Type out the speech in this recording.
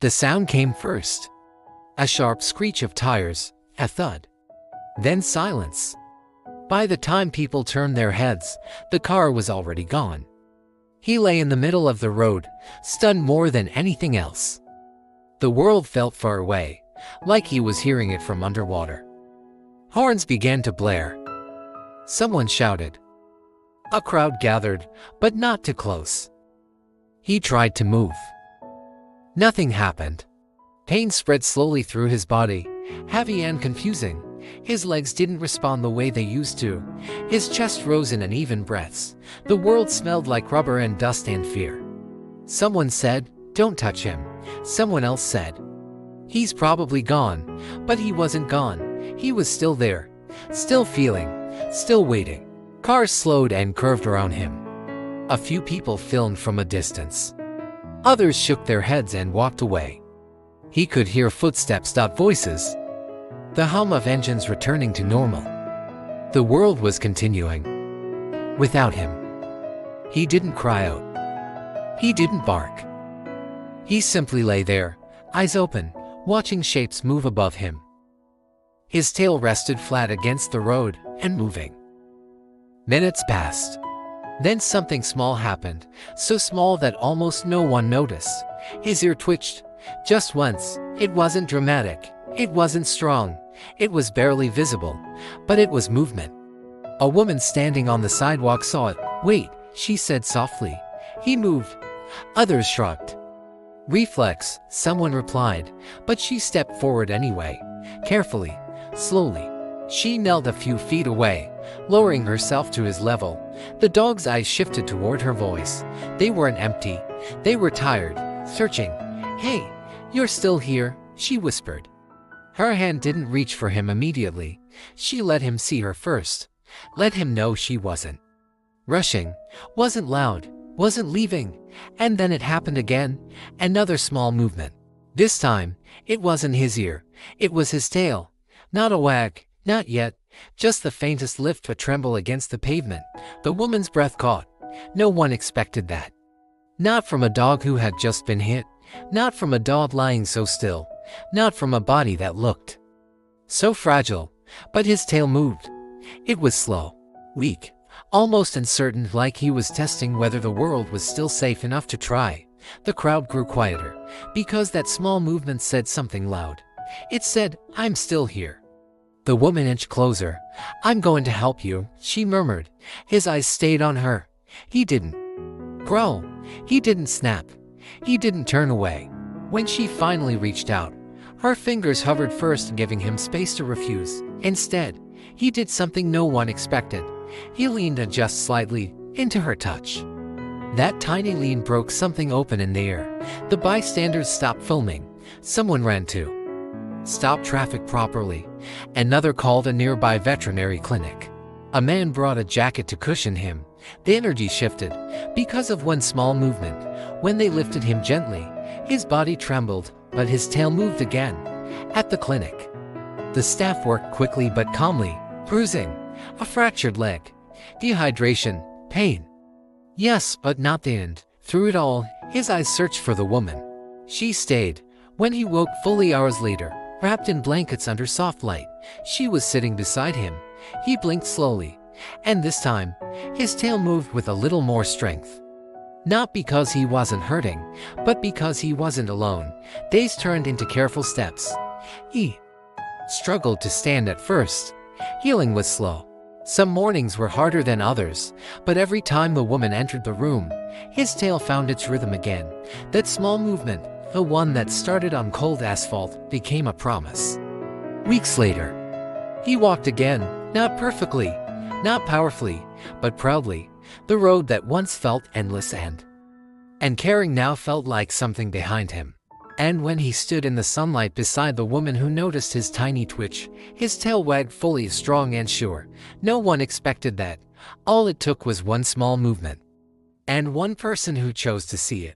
The sound came first. A sharp screech of tires, a thud. Then silence. By the time people turned their heads, the car was already gone. He lay in the middle of the road, stunned more than anything else. The world felt far away, like he was hearing it from underwater. Horns began to blare. Someone shouted. A crowd gathered, but not too close. He tried to move. Nothing happened. Pain spread slowly through his body, heavy and confusing. His legs didn't respond the way they used to. His chest rose in uneven breaths. The world smelled like rubber and dust and fear. Someone said, "Don't touch him." Someone else said, "He's probably gone." But he wasn't gone. He was still there, still feeling, still waiting. Cars slowed and curved around him. A few people filmed from a distance. Others shook their heads and walked away. He could hear footsteps, voices. The hum of engines returning to normal. The world was continuing. Without him. He didn't cry out. He didn't bark. He simply lay there, eyes open, watching shapes move above him. His tail rested flat against the road and moving. Minutes passed. Then something small happened, so small that almost no one noticed. His ear twitched. Just once. It wasn't dramatic. It wasn't strong. It was barely visible, but it was movement. A woman standing on the sidewalk saw it. "Wait," she said softly. "He moved." Others shrugged. "Reflex," someone replied, but she stepped forward anyway. Carefully, slowly. She knelt a few feet away, lowering herself to his level. The dog's eyes shifted toward her voice. They weren't empty. They were tired, searching. "Hey, you're still here," she whispered. Her hand didn't reach for him immediately. She let him see her first. Let him know she wasn't rushing, wasn't loud, wasn't leaving. And then it happened again. Another small movement. This time, it wasn't his ear. It was his tail. Not a wag, not yet. Just the faintest lift, a tremble against the pavement. The woman's breath caught. No one expected that. Not from a dog who had just been hit. Not from a dog lying so still. Not from a body that looked so fragile. But his tail moved. It was slow, weak, almost uncertain, like he was testing whether the world was still safe enough to try. The crowd grew quieter, because that small movement said something loud. It said, "I'm still here." The woman inched closer. "I'm going to help you," she murmured. His eyes stayed on her. He didn't growl. He didn't snap. He didn't turn away. When she finally reached out, her fingers hovered first, giving him space to refuse. Instead, he did something no one expected. He leaned just slightly into her touch. That tiny lean broke something open in the air. The bystanders stopped filming. Someone ran to stop traffic properly. Another called a nearby veterinary clinic. A man brought a jacket to cushion him. The energy shifted because of one small movement. When they lifted him gently, his body trembled, but his tail moved again. At the clinic, the staff worked quickly but calmly. Bruising, a fractured leg, dehydration, pain. Yes, but not the end. Through it all, his eyes searched for the woman. She stayed. When he woke fully hours later, wrapped in blankets under soft light, she was sitting beside him. He blinked slowly, and this time, his tail moved with a little more strength. Not because he wasn't hurting, but because he wasn't alone. Days turned into careful steps. He struggled to stand at first. Healing was slow. Some mornings were harder than others, but every time the woman entered the room, his tail found its rhythm again. That small movement, the one that started on cold asphalt, became a promise. Weeks later, he walked again, not perfectly, not powerfully, but proudly. The road that once felt endless and caring now felt like something behind him. And when he stood in the sunlight beside the woman who noticed his tiny twitch, his tail wagged fully, strong and sure. No one expected that. All it took was one small movement. And one person who chose to see it.